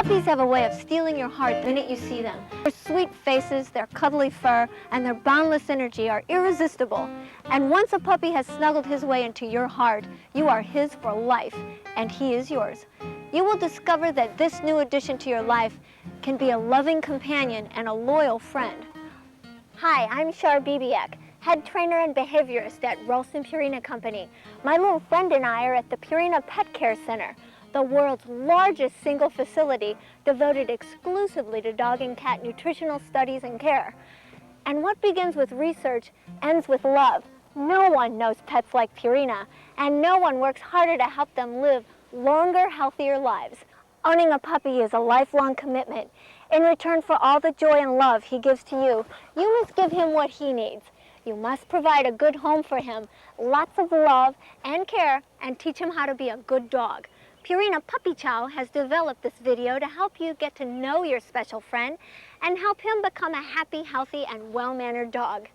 Puppies have a way of stealing your heart the minute you see them. Their sweet faces, their cuddly fur, and their boundless energy are irresistible. And once a puppy has snuggled his way into your heart, you are his for life, and he is yours. You will discover that this new addition to your life can be a loving companion and a loyal friend. Hi, I'm Chow, head trainer and behaviorist at Ralston Purina Company. My little friend and I are at the Purina Pet Care Center, the world's largest single facility devoted exclusively to dog and cat nutritional studies and care. And what begins with research ends with love. No one knows pets like Purina, and no one works harder to help them live longer, healthier lives. Owning a puppy is a lifelong commitment. In return for all the joy and love he gives to you, you must give him what he needs. You must provide a good home for him, lots of love and care, and teach him how to be a good dog. Purina Puppy Chow has developed this video to help you get to know your special friend and help him become a happy, healthy, and well-mannered dog.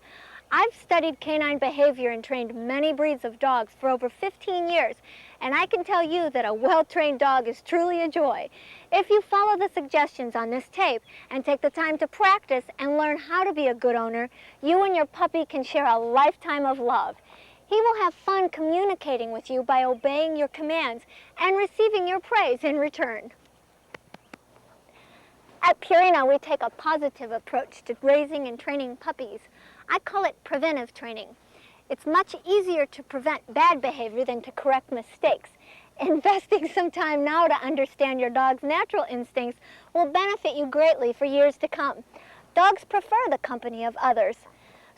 I've studied canine behavior and trained many breeds of dogs for over 15 years, and I can tell you that a well-trained dog is truly a joy. If you follow the suggestions on this tape and take the time to practice and learn how to be a good owner, you and your puppy can share a lifetime of love. He will have fun communicating with you by obeying your commands and receiving your praise in return. At Purina, we take a positive approach to raising and training puppies. I call it preventive training. It's much easier to prevent bad behavior than to correct mistakes. Investing some time now to understand your dog's natural instincts will benefit you greatly for years to come. Dogs prefer the company of others,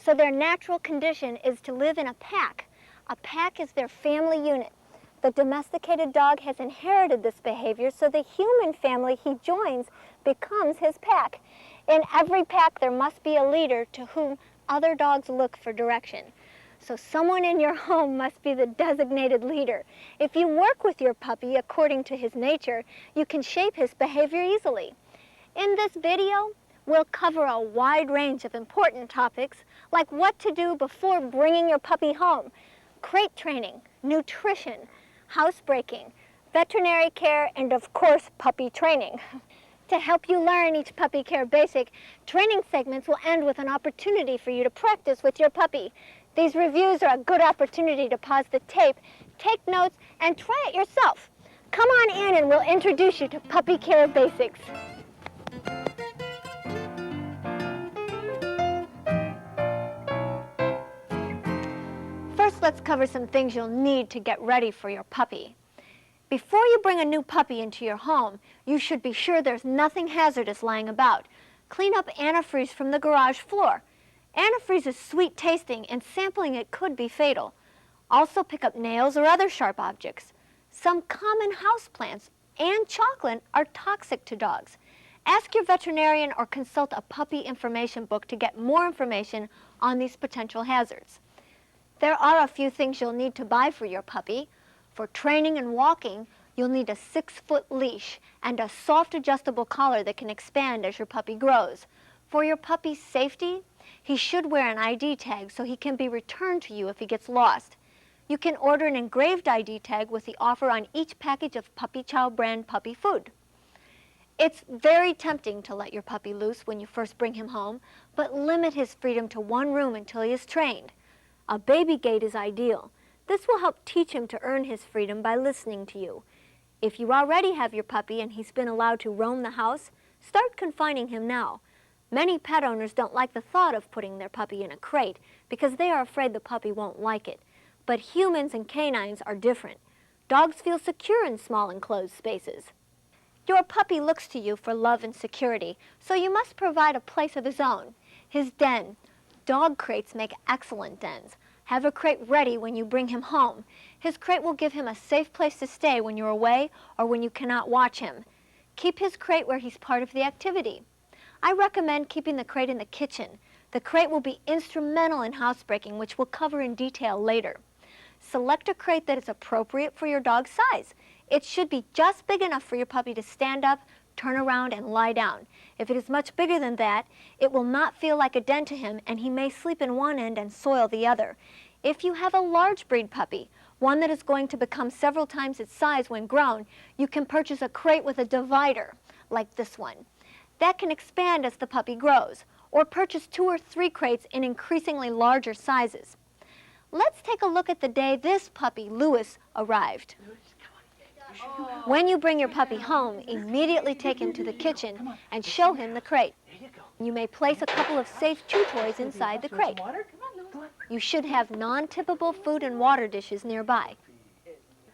so their natural condition is to live in a pack. A pack is their family unit. The domesticated dog has inherited this behavior, so the human family he joins becomes his pack. In every pack, there must be a leader to whom other dogs look for direction. So someone in your home must be the designated leader. If you work with your puppy according to his nature, you can shape his behavior easily. In this video, we'll cover a wide range of important topics, like what to do before bringing your puppy home, crate training, nutrition, housebreaking, veterinary care, and of course, puppy training. To help you learn each puppy care basic, training segments will end with an opportunity for you to practice with your puppy. These reviews are a good opportunity to pause the tape, take notes, and try it yourself. Come on in and we'll introduce you to puppy care basics. First, let's cover some things you'll need to get ready for your puppy. Before you bring a new puppy into your home, you should be sure there's nothing hazardous lying about. Clean up antifreeze from the garage floor. Antifreeze is sweet tasting, and sampling it could be fatal. Also pick up nails or other sharp objects. Some common houseplants and chocolate are toxic to dogs. Ask your veterinarian or consult a puppy information book to get more information on these potential hazards. There are a few things you'll need to buy for your puppy. For training and walking, you'll need a 6-foot leash and a soft adjustable collar that can expand as your puppy grows. For your puppy's safety, he should wear an ID tag so he can be returned to you if he gets lost. You can order an engraved ID tag with the offer on each package of Puppy Chow brand puppy food. It's very tempting to let your puppy loose when you first bring him home, but limit his freedom to one room until he is trained. A baby gate is ideal. This will help teach him to earn his freedom by listening to you. If you already have your puppy and he's been allowed to roam the house, start confining him now. Many pet owners don't like the thought of putting their puppy in a crate because they are afraid the puppy won't like it. But humans and canines are different. Dogs feel secure in small enclosed spaces. Your puppy looks to you for love and security, so you must provide a place of his own. His den. Dog crates make excellent dens. Have a crate ready when you bring him home. His crate will give him a safe place to stay when you're away or when you cannot watch him. Keep his crate where he's part of the activity. I recommend keeping the crate in the kitchen. The crate will be instrumental in housebreaking, which we'll cover in detail later. Select a crate that is appropriate for your dog's size. It should be just big enough for your puppy to stand up, turn around, and lie down. If it is much bigger than that, it will not feel like a den to him, and he may sleep in one end and soil the other. If you have a large breed puppy, one that is going to become several times its size when grown, you can purchase a crate with a divider. like this one. That can expand as the puppy grows, or purchase 2 or 3 crates in increasingly larger sizes. Let's take a look at the day this puppy, Louis, arrived. When you bring your puppy home, immediately take him to the kitchen and show him the crate. You may place a couple of safe chew toys inside the crate. You should have non-tippable food and water dishes nearby.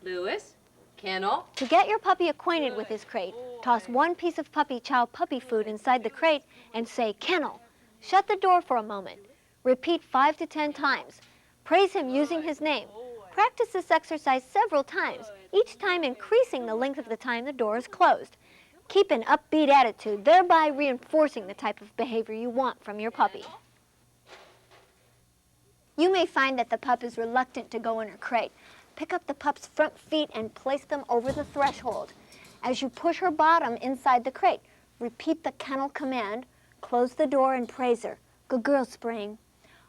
Louis, kennel. To get your puppy acquainted with his crate, toss 1 piece of puppy chow puppy food inside the crate and say, "Kennel." Shut the door for a moment. Repeat 5 to 10 times. Praise him using his name. Practice this exercise several times, each time increasing the length of the time the door is closed. Keep an upbeat attitude, thereby reinforcing the type of behavior you want from your puppy. You may find that the pup is reluctant to go in her crate. Pick up the pup's front feet and place them over the threshold. As you push her bottom inside the crate, repeat the kennel command, close the door and praise her. Good girl, Spring.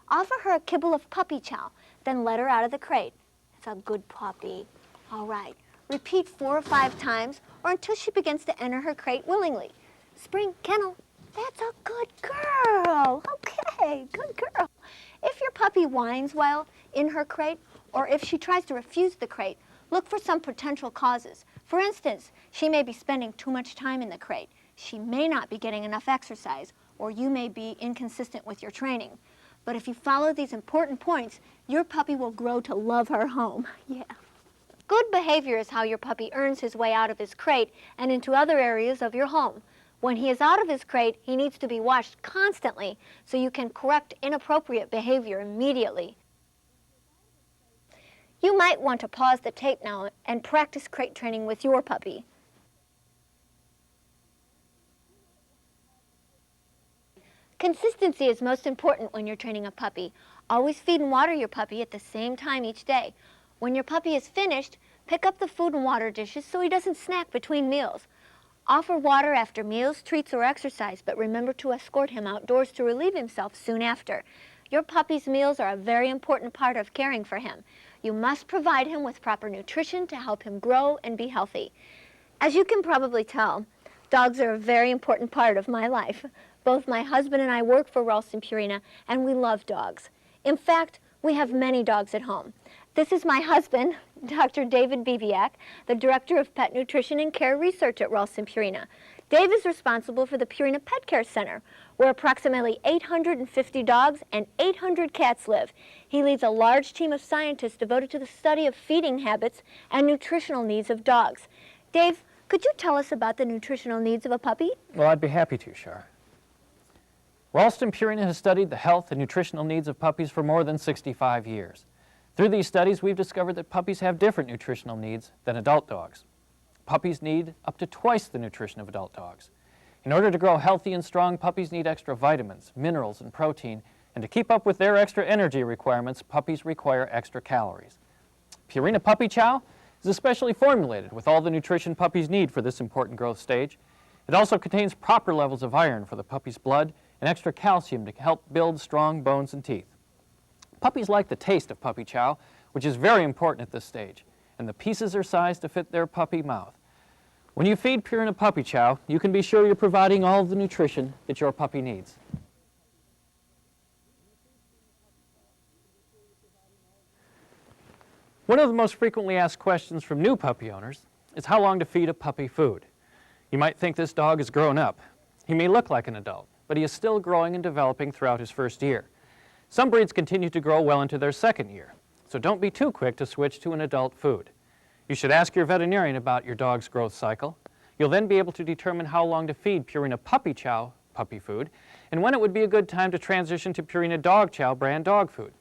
Offer her a kibble of puppy chow, then let her out of the crate. That's a good puppy. All right. Repeat 4 or 5 times or until she begins to enter her crate willingly. Spring, kennel. That's a good girl. Okay, good girl. If your puppy whines while in her crate, or if she tries to refuse the crate, look for some potential causes. For instance, she may be spending too much time in the crate. She may not be getting enough exercise, or you may be inconsistent with your training. But if you follow these important points, your puppy will grow to love her home. Yeah. Good behavior is how your puppy earns his way out of his crate and into other areas of your home. When he is out of his crate, he needs to be washed constantly so you can correct inappropriate behavior immediately. You might want to pause the tape now and practice crate training with your puppy. Consistency is most important when you're training a puppy. Always feed and water your puppy at the same time each day. When your puppy is finished, pick up the food and water dishes so he doesn't snack between meals. Offer water after meals, treats, or exercise, but remember to escort him outdoors to relieve himself soon after. Your puppy's meals are a very important part of caring for him. You must provide him with proper nutrition to help him grow and be healthy. As you can probably tell, dogs are a very important part of my life. Both my husband and I work for Ralston Purina, and we love dogs. In fact, we have many dogs at home. This is my husband, Dr. David Bibiak, the Director of Pet Nutrition and Care Research at Ralston Purina. Dave is responsible for the Purina Pet Care Center, where approximately 850 dogs and 800 cats live. He leads a large team of scientists devoted to the study of feeding habits and nutritional needs of dogs. Dave, could you tell us about the nutritional needs of a puppy? Well, I'd be happy to, Char. Ralston Purina has studied the health and nutritional needs of puppies for more than 65 years. Through these studies, we've discovered that puppies have different nutritional needs than adult dogs. Puppies need up to twice the nutrition of adult dogs. In order to grow healthy and strong, puppies need extra vitamins, minerals, and protein, and to keep up with their extra energy requirements, puppies require extra calories. Purina Puppy Chow is especially formulated with all the nutrition puppies need for this important growth stage. It also contains proper levels of iron for the puppy's blood and extra calcium to help build strong bones and teeth. Puppies like the taste of puppy chow, which is very important at this stage, and the pieces are sized to fit their puppy mouth. When you feed Purina Puppy Chow, you can be sure you're providing all the nutrition that your puppy needs. One of the most frequently asked questions from new puppy owners is how long to feed a puppy food. You might think this dog is grown up. He may look like an adult, but he is still growing and developing throughout his first year. Some breeds continue to grow well into their second year, so don't be too quick to switch to an adult food. You should ask your veterinarian about your dog's growth cycle. You'll then be able to determine how long to feed Purina Puppy Chow puppy food, and when it would be a good time to transition to Purina Dog Chow brand dog food.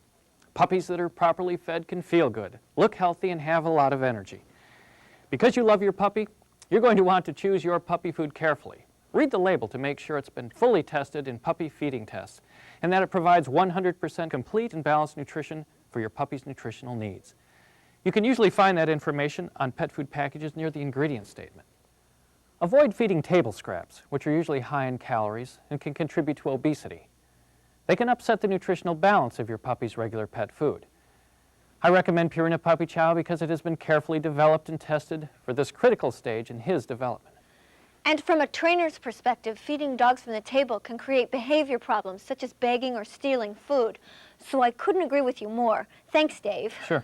Puppies that are properly fed can feel good, look healthy, and have a lot of energy. Because you love your puppy, you're going to want to choose your puppy food carefully. Read the label to make sure it's been fully tested in puppy feeding tests and that it provides 100% complete and balanced nutrition for your puppy's nutritional needs. You can usually find that information on pet food packages near the ingredient statement. Avoid feeding table scraps, which are usually high in calories and can contribute to obesity. They can upset the nutritional balance of your puppy's regular pet food. I recommend Purina Puppy Chow because it has been carefully developed and tested for this critical stage in his development. And from a trainer's perspective, feeding dogs from the table can create behavior problems such as begging or stealing food. So I couldn't agree with you more. Thanks, Dave. Sure.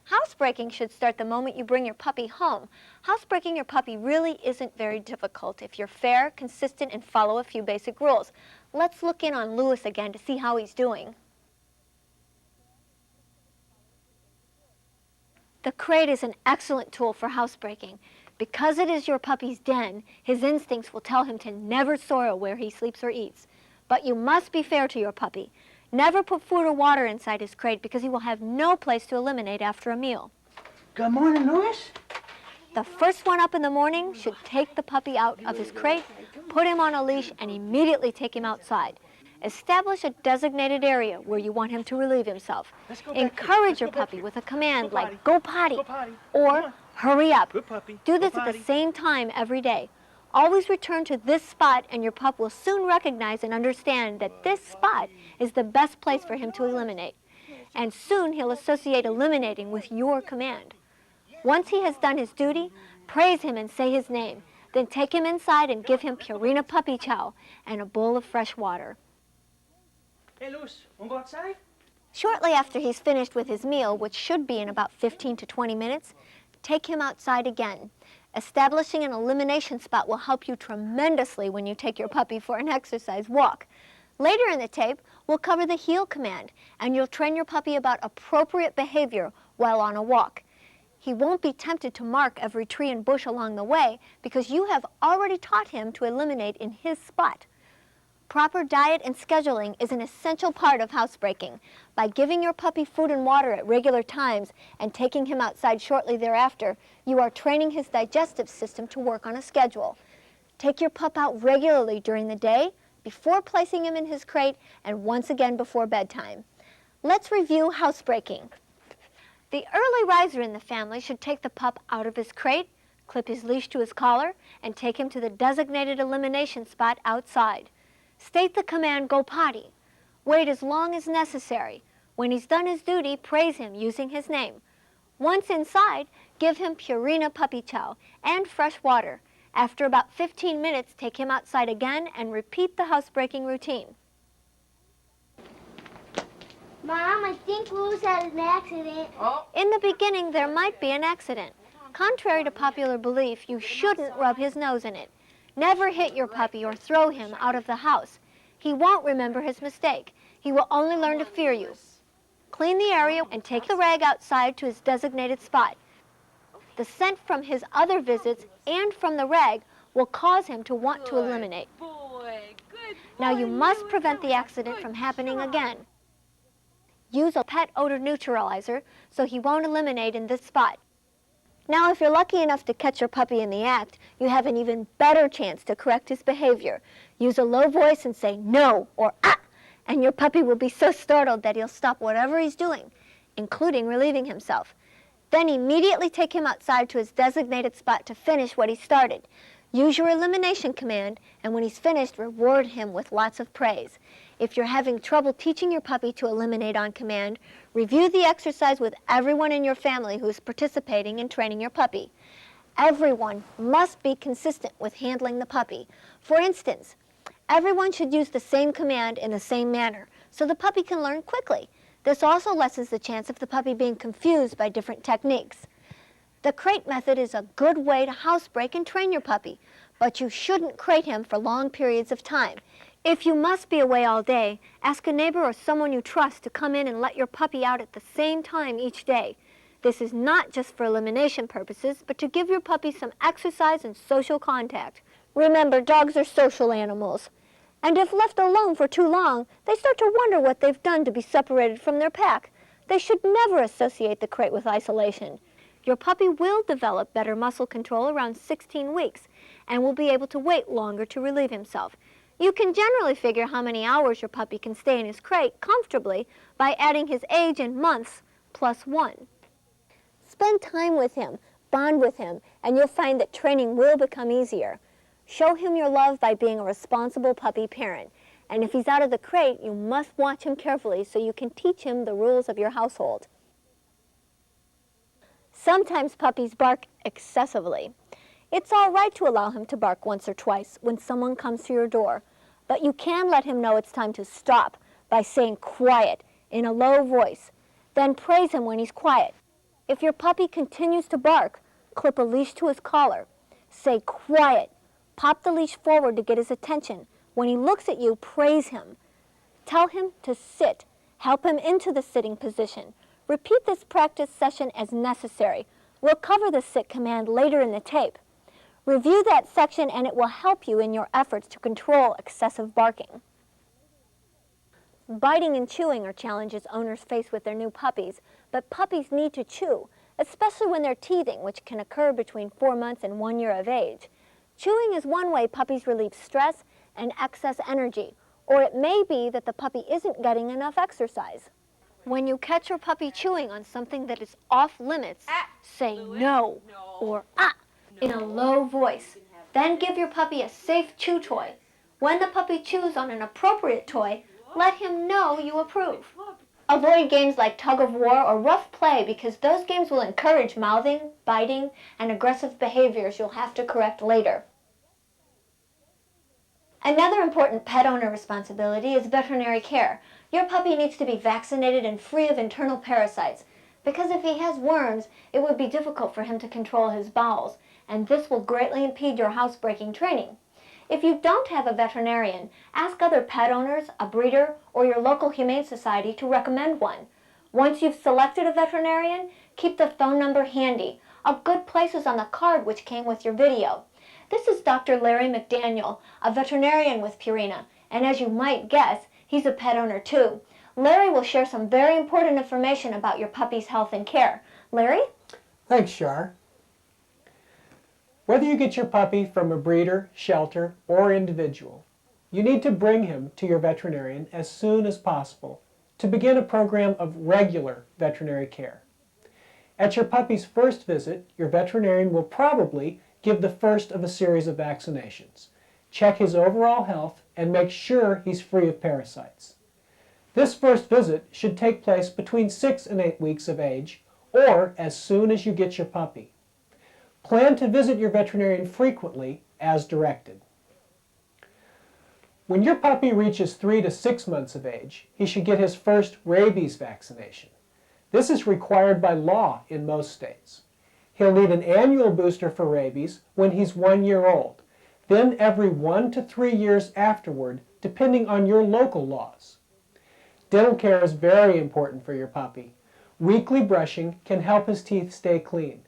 Housebreaking should start the moment you bring your puppy home. Housebreaking your puppy really isn't very difficult if you're fair, consistent, and follow a few basic rules. Let's look in on Louis again to see how he's doing. The crate is an excellent tool for housebreaking. Because it is your puppy's den, his instincts will tell him to never soil where he sleeps or eats. But you must be fair to your puppy. Never put food or water inside his crate because he will have no place to eliminate after a meal. Good morning, Louis. The first one up in the morning should take the puppy out of his crate, put him on a leash, and immediately take him outside. Establish a designated area where you want him to relieve himself. Encourage your puppy with a command like, go potty, or hurry up. Do this at the same time every day. Always return to this spot and your pup will soon recognize and understand that this spot is the best place for him to eliminate. And soon he'll associate eliminating with your command. Once he has done his duty, praise him and say his name. Then take him inside and give him Purina puppy chow and a bowl of fresh water. Hey, Louis, wanna go outside? Shortly after he's finished with his meal, which should be in about 15 to 20 minutes, take him outside again. Establishing an elimination spot will help you tremendously when you take your puppy for an exercise walk. Later in the tape, we'll cover the heel command, and you'll train your puppy about appropriate behavior while on a walk. He won't be tempted to mark every tree and bush along the way because you have already taught him to eliminate in his spot. Proper diet and scheduling is an essential part of housebreaking. By giving your puppy food and water at regular times and taking him outside shortly thereafter, you are training his digestive system to work on a schedule. Take your pup out regularly during the day, before placing him in his crate, and once again before bedtime. Let's review housebreaking. The early riser in the family should take the pup out of his crate, clip his leash to his collar, and take him to the designated elimination spot outside. State the command, go potty. Wait as long as necessary. When he's done his duty, praise him using his name. Once inside, give him Purina puppy chow and fresh water. After about 15 minutes, take him outside again and repeat the housebreaking routine. Mom, I think Louis had an accident. In the beginning, there might be an accident. Contrary to popular belief, you shouldn't rub his nose in it. Never hit your puppy or throw him out of the house. He won't remember his mistake. He will only learn to fear you. Clean the area and take the rag outside to his designated spot. The scent from his other visits and from the rag will cause him to want to eliminate. Now you must prevent the accident from happening again. Use a pet odor neutralizer so he won't eliminate in this spot. Now, if you're lucky enough to catch your puppy in the act, you have an even better chance to correct his behavior. Use a low voice and say no or ah, and your puppy will be so startled that he'll stop whatever he's doing, including relieving himself. Then immediately take him outside to his designated spot to finish what he started. Use your elimination command, and when he's finished, reward him with lots of praise. If you're having trouble teaching your puppy to eliminate on command, review the exercise with everyone in your family who is participating in training your puppy. Everyone must be consistent with handling the puppy. For instance, everyone should use the same command in the same manner so the puppy can learn quickly. This also lessens the chance of the puppy being confused by different techniques. The crate method is a good way to housebreak and train your puppy, but you shouldn't crate him for long periods of time. If you must be away all day, ask a neighbor or someone you trust to come in and let your puppy out at the same time each day. This is not just for elimination purposes, but to give your puppy some exercise and social contact. Remember, dogs are social animals. And if left alone for too long, they start to wonder what they've done to be separated from their pack. They should never associate the crate with isolation. Your puppy will develop better muscle control around 16 weeks and will be able to wait longer to relieve himself. You can generally figure how many hours your puppy can stay in his crate comfortably by adding his age in months +1. Spend time with him, bond with him, and you'll find that training will become easier. Show him your love by being a responsible puppy parent. And if he's out of the crate, you must watch him carefully so you can teach him the rules of your household. Sometimes puppies bark excessively. It's all right to allow him to bark once or twice when someone comes to your door, but you can let him know it's time to stop by saying quiet in a low voice. Then praise him when he's quiet. If your puppy continues to bark, clip a leash to his collar. Say quiet. Pop the leash forward to get his attention. When he looks at you, praise him. Tell him to sit. Help him into the sitting position. Repeat this practice session as necessary. We'll cover the sit command later in the tape. Review that section and it will help you in your efforts to control excessive barking. Biting and chewing are challenges owners face with their new puppies, but puppies need to chew, especially when they're teething, which can occur between 4 months and 1 year of age. Chewing is one way puppies relieve stress and excess energy, or it may be that the puppy isn't getting enough exercise. When you catch your puppy chewing on something that is off limits, say no or ah in a low voice. Then give your puppy a safe chew toy. When the puppy chews on an appropriate toy, let him know you approve. Avoid games like tug of war or rough play because those games will encourage mouthing, biting, and aggressive behaviors you'll have to correct later. Another important pet owner responsibility is veterinary care. Your puppy needs to be vaccinated and free of internal parasites, because if he has worms, it would be difficult for him to control his bowels, and this will greatly impede your housebreaking training. If you don't have a veterinarian, ask other pet owners, a breeder, or your local humane society to recommend one. Once you've selected a veterinarian, keep the phone number handy. A good place is on the card which came with your video. This is Dr. Larry McDaniel, a veterinarian with Purina, and as you might guess, he's a pet owner too. Larry will share some very important information about your puppy's health and care. Larry? Thanks, Shar. Whether you get your puppy from a breeder, shelter, or individual, you need to bring him to your veterinarian as soon as possible to begin a program of regular veterinary care. At your puppy's first visit, your veterinarian will probably give the first of a series of vaccinations, check his overall health, and make sure he's free of parasites. This first visit should take place between 6 and 8 weeks of age, or as soon as you get your puppy. Plan to visit your veterinarian frequently as directed. When your puppy reaches 3 to 6 months of age, he should get his first rabies vaccination. This is required by law in most states. He'll need an annual booster for rabies when he's 1 year old, then every 1 to 3 years afterward, depending on your local laws. Dental care is very important for your puppy. Weekly brushing can help his teeth stay clean.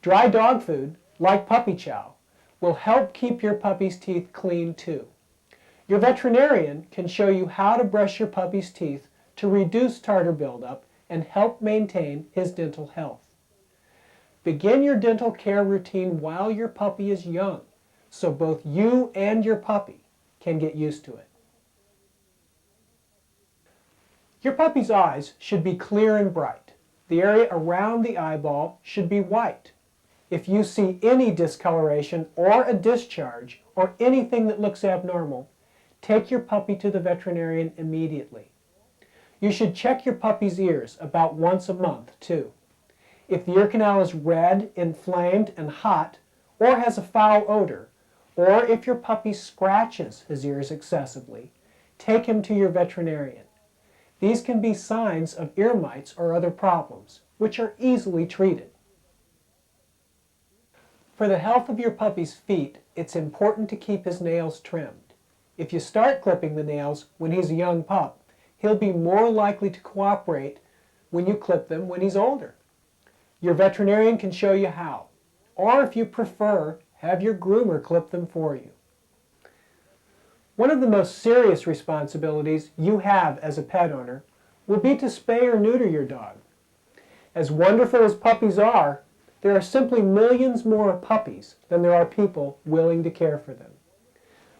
Dry dog food, like puppy chow, will help keep your puppy's teeth clean too. Your veterinarian can show you how to brush your puppy's teeth to reduce tartar buildup and help maintain his dental health. Begin your dental care routine while your puppy is young, so both you and your puppy can get used to it. Your puppy's eyes should be clear and bright. The area around the eyeball should be white. If you see any discoloration or a discharge or anything that looks abnormal, take your puppy to the veterinarian immediately. You should check your puppy's ears about once a month too. If the ear canal is red, inflamed, and hot, or has a foul odor, or if your puppy scratches his ears excessively, take him to your veterinarian. These can be signs of ear mites or other problems, which are easily treated. For the health of your puppy's feet, it's important to keep his nails trimmed. If you start clipping the nails when he's a young pup, he'll be more likely to cooperate when you clip them when he's older. Your veterinarian can show you how, or if you prefer, have your groomer clip them for you. One of the most serious responsibilities you have as a pet owner will be to spay or neuter your dog. As wonderful as puppies are, there are simply millions more puppies than there are people willing to care for them.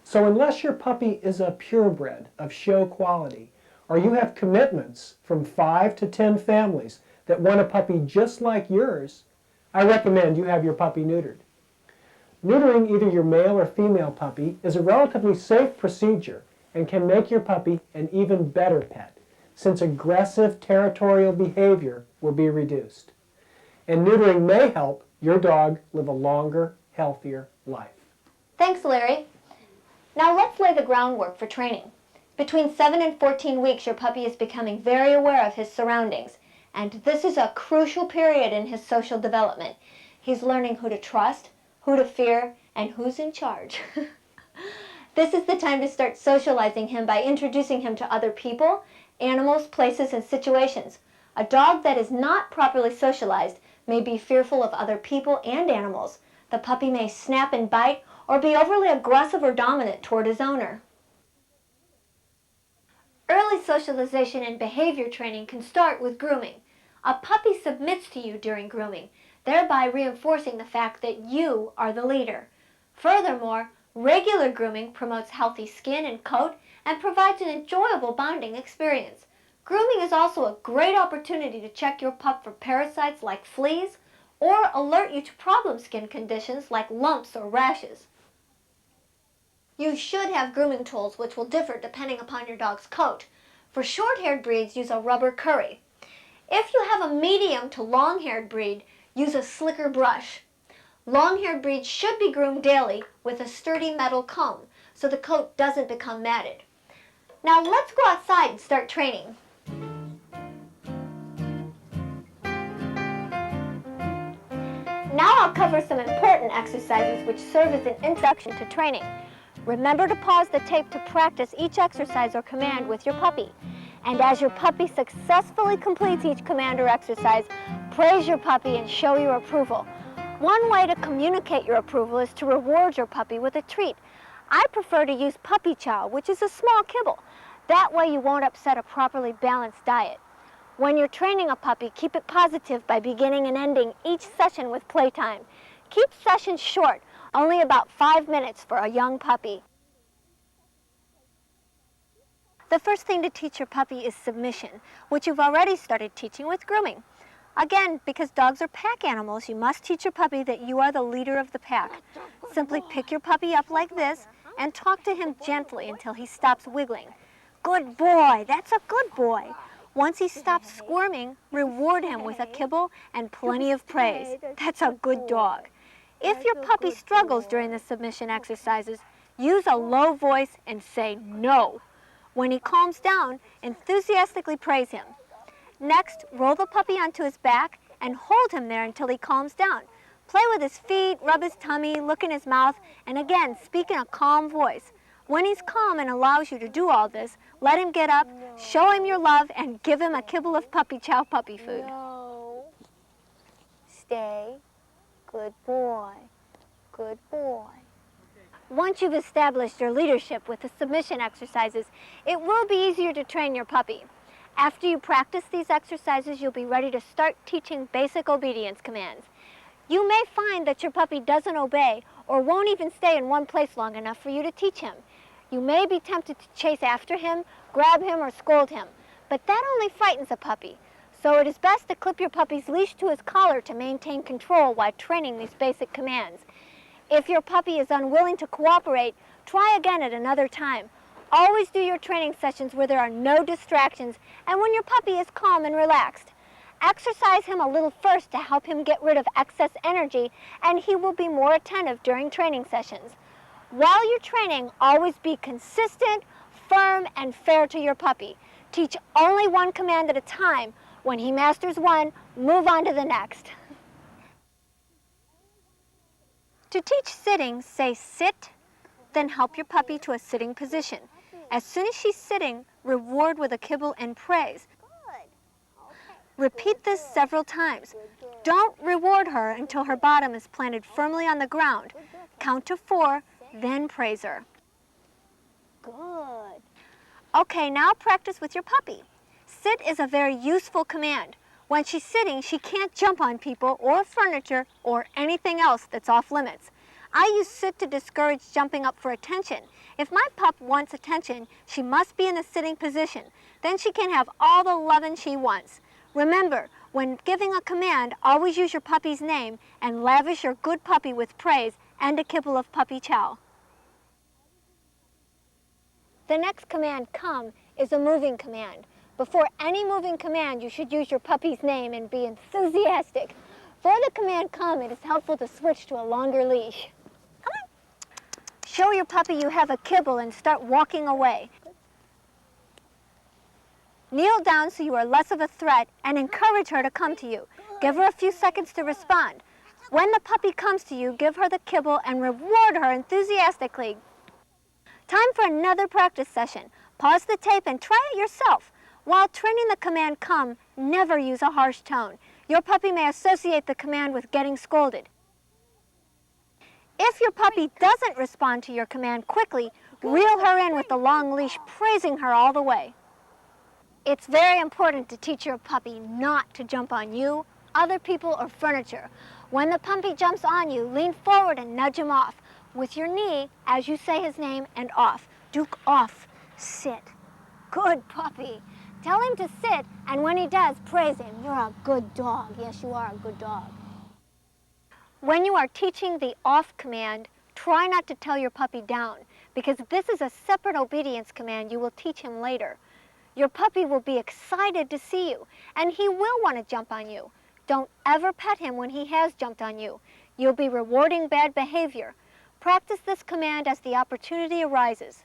So unless your puppy is a purebred of show quality, or you have commitments from 5 to 10 families that want a puppy just like yours, I recommend you have your puppy neutered. Neutering either your male or female puppy is a relatively safe procedure and can make your puppy an even better pet, since aggressive territorial behavior will be reduced. And neutering may help your dog live a longer, healthier life. Thanks, Larry. Now let's lay the groundwork for training. Between 7 and 14 weeks, your puppy is becoming very aware of his surroundings, and this is a crucial period in his social development. He's learning who to trust, who to fear, and who's in charge. This is the time to start socializing him by introducing him to other people, animals, places, and situations. A dog that is not properly socialized may be fearful of other people and animals. The puppy may snap and bite or be overly aggressive or dominant toward his owner. Early socialization and behavior training can start with grooming. A puppy submits to you during grooming, thereby reinforcing the fact that you are the leader. Furthermore, regular grooming promotes healthy skin and coat and provides an enjoyable bonding experience. Grooming is also a great opportunity to check your pup for parasites like fleas or alert you to problem skin conditions like lumps or rashes. You should have grooming tools which will differ depending upon your dog's coat. For short-haired breeds, use a rubber curry. If you have a medium to long-haired breed, use a slicker brush. Long-haired breeds should be groomed daily with a sturdy metal comb so the coat doesn't become matted. Now let's go outside and start training. Now I'll cover some important exercises which serve as an introduction to training. Remember to pause the tape to practice each exercise or command with your puppy. And as your puppy successfully completes each command or exercise, praise your puppy and show your approval. One way to communicate your approval is to reward your puppy with a treat. I prefer to use puppy chow, which is a small kibble. That way you won't upset a properly balanced diet. When you're training a puppy, keep it positive by beginning and ending each session with playtime. Keep sessions short, only about 5 minutes for a young puppy. The first thing to teach your puppy is submission, which you've already started teaching with grooming. Again, because dogs are pack animals, you must teach your puppy that you are the leader of the pack. Simply pick your puppy up like this and talk to him gently until he stops wiggling. Good boy, that's a good boy. Once he stops squirming, reward him with a kibble and plenty of praise. That's a good dog. If your puppy struggles during the submission exercises, use a low voice and say no. When he calms down, enthusiastically praise him. Next, roll the puppy onto his back and hold him there until he calms down. Play with his feet, rub his tummy, look in his mouth, and again, speak in a calm voice. When he's calm and allows you to do all this, let him get up, show him your love, and give him a kibble of puppy chow puppy food. No. Stay. Good boy. Good boy. Once you've established your leadership with the submission exercises, it will be easier to train your puppy. After you practice these exercises, you'll be ready to start teaching basic obedience commands. You may find that your puppy doesn't obey or won't even stay in one place long enough for you to teach him. You may be tempted to chase after him, grab him, or scold him, but that only frightens a puppy. So it is best to clip your puppy's leash to his collar to maintain control while training these basic commands. If your puppy is unwilling to cooperate, try again at another time. Always do your training sessions where there are no distractions and when your puppy is calm and relaxed. Exercise him a little first to help him get rid of excess energy, and he will be more attentive during training sessions. While you're training, always be consistent, firm, and fair to your puppy. Teach only one command at a time. When he masters one, move on to the next. To teach sitting, say sit, then help your puppy to a sitting position. As soon as she's sitting, reward with a kibble and praise. Repeat this several times. Don't reward her until her bottom is planted firmly on the ground. Count to 4, then praise her. Good. Okay, now practice with your puppy. Sit is a very useful command. When she's sitting, she can't jump on people or furniture or anything else that's off limits. I use sit to discourage jumping up for attention. If my pup wants attention, she must be in a sitting position. Then she can have all the loving she wants. Remember, when giving a command, always use your puppy's name and lavish your good puppy with praise and a kibble of puppy chow. The next command, come, is a moving command. Before any moving command, you should use your puppy's name and be enthusiastic. Before the command come, it is helpful to switch to a longer leash. Come on. Show your puppy you have a kibble and start walking away. Kneel down so you are less of a threat and encourage her to come to you. Give her a few seconds to respond. When the puppy comes to you, give her the kibble and reward her enthusiastically. Time for another practice session. Pause the tape and try it yourself. While training the command come, never use a harsh tone. Your puppy may associate the command with getting scolded. If your puppy doesn't respond to your command quickly, reel her in with the long leash, praising her all the way. It's very important to teach your puppy not to jump on you, other people, or furniture. When the puppy jumps on you, lean forward and nudge him off with your knee as you say his name and off. Duke off. Sit. Good puppy. Tell him to sit, and when he does, praise him. You're a good dog. Yes, you are a good dog. When you are teaching the off command, try not to tell your puppy down, because this is a separate obedience command you will teach him later. Your puppy will be excited to see you, and he will want to jump on you. Don't ever pet him when he has jumped on you. You'll be rewarding bad behavior. Practice this command as the opportunity arises.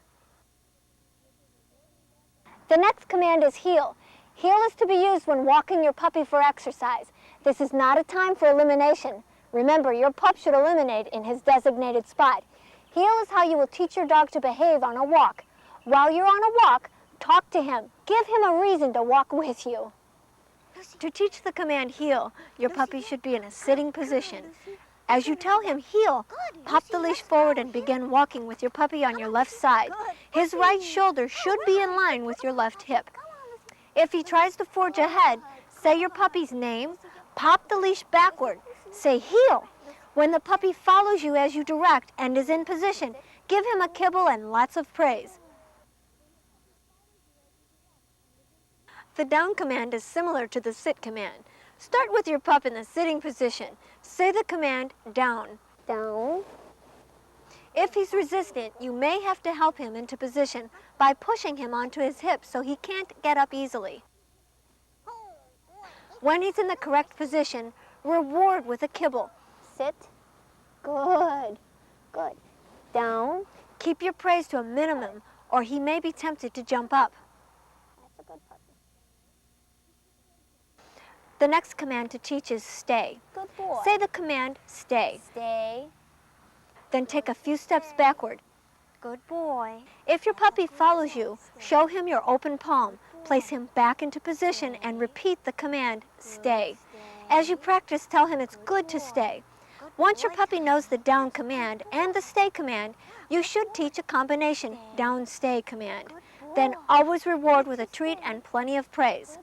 The next command is heel. Heel is to be used when walking your puppy for exercise. This is not a time for elimination. Remember, your pup should eliminate in his designated spot. Heel is how you will teach your dog to behave on a walk. While you're on a walk, talk to him. Give him a reason to walk with you. To teach the command heel, your puppy should be in a sitting position. As you tell him heel, pop the leash forward and begin walking with your puppy on your left side. His right shoulder should be in line with your left hip. If he tries to forge ahead, say your puppy's name, pop the leash backward, say heel. When the puppy follows you as you direct and is in position, give him a kibble and lots of praise. The down command is similar to the sit command. Start with your pup in the sitting position. Say the command, down. Down. If he's resistant, you may have to help him into position by pushing him onto his hips so he can't get up easily. When he's in the correct position, reward with a kibble. Sit. Good. Good. Down. Keep your praise to a minimum, or he may be tempted to jump up. That's a good puppy. The next command to teach is stay. Good boy. Say the command, stay. Stay. Then take a few steps backward. Good boy. If your puppy follows you, show him your open palm. Place him back into position and repeat the command, stay. As you practice, tell him it's good to stay. Once your puppy knows the down command and the stay command, you should teach a combination down-stay command. Then always reward with a treat and plenty of praise.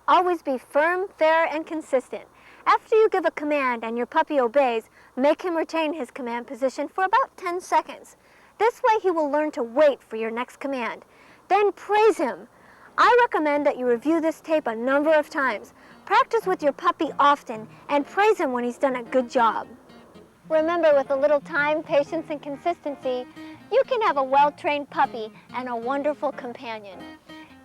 Always be firm, fair, and consistent. After you give a command and your puppy obeys, make him retain his command position for about 10 seconds. This way he will learn to wait for your next command. Then praise him. I recommend that you review this tape a number of times. Practice with your puppy often and praise him when he's done a good job. Remember, with a little time, patience, and consistency, you can have a well-trained puppy and a wonderful companion.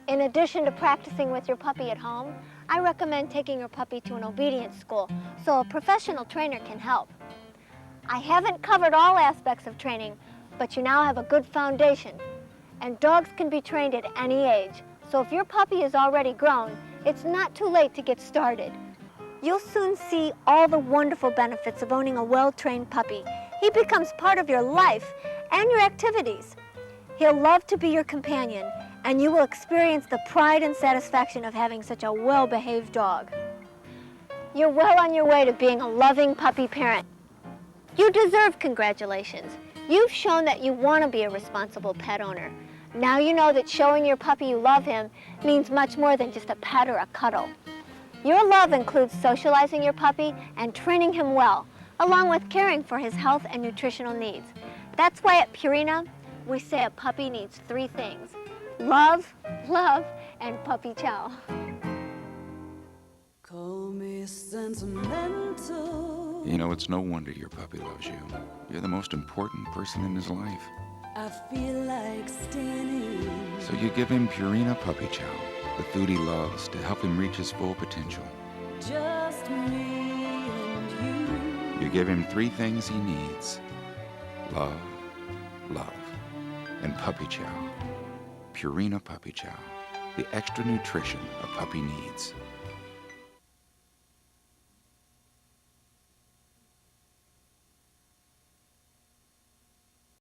In addition to practicing with your puppy at home, I recommend taking your puppy to an obedience school so a professional trainer can help. I haven't covered all aspects of training, but you now have a good foundation. And dogs can be trained at any age, so if your puppy is already grown, it's not too late to get started. You'll soon see all the wonderful benefits of owning a well-trained puppy. He becomes part of your life and your activities. He'll love to be your companion, and you will experience the pride and satisfaction of having such a well-behaved dog. You're well on your way to being a loving puppy parent. You deserve congratulations. You've shown that you want to be a responsible pet owner. Now you know that showing your puppy you love him means much more than just a pet or a cuddle. Your love includes socializing your puppy and training him well, along with caring for his health and nutritional needs. That's why at Purina, we say a puppy needs 3 things: love, love, and puppy chow. Call me sentimental. You know, it's no wonder your puppy loves you. You're the most important person in his life. I feel like standing. So you give him Purina Puppy Chow, the food he loves to help him reach his full potential. Just me and You give him 3 things he needs: love, love, and puppy chow. Purina Puppy Chow, the extra nutrition a puppy needs.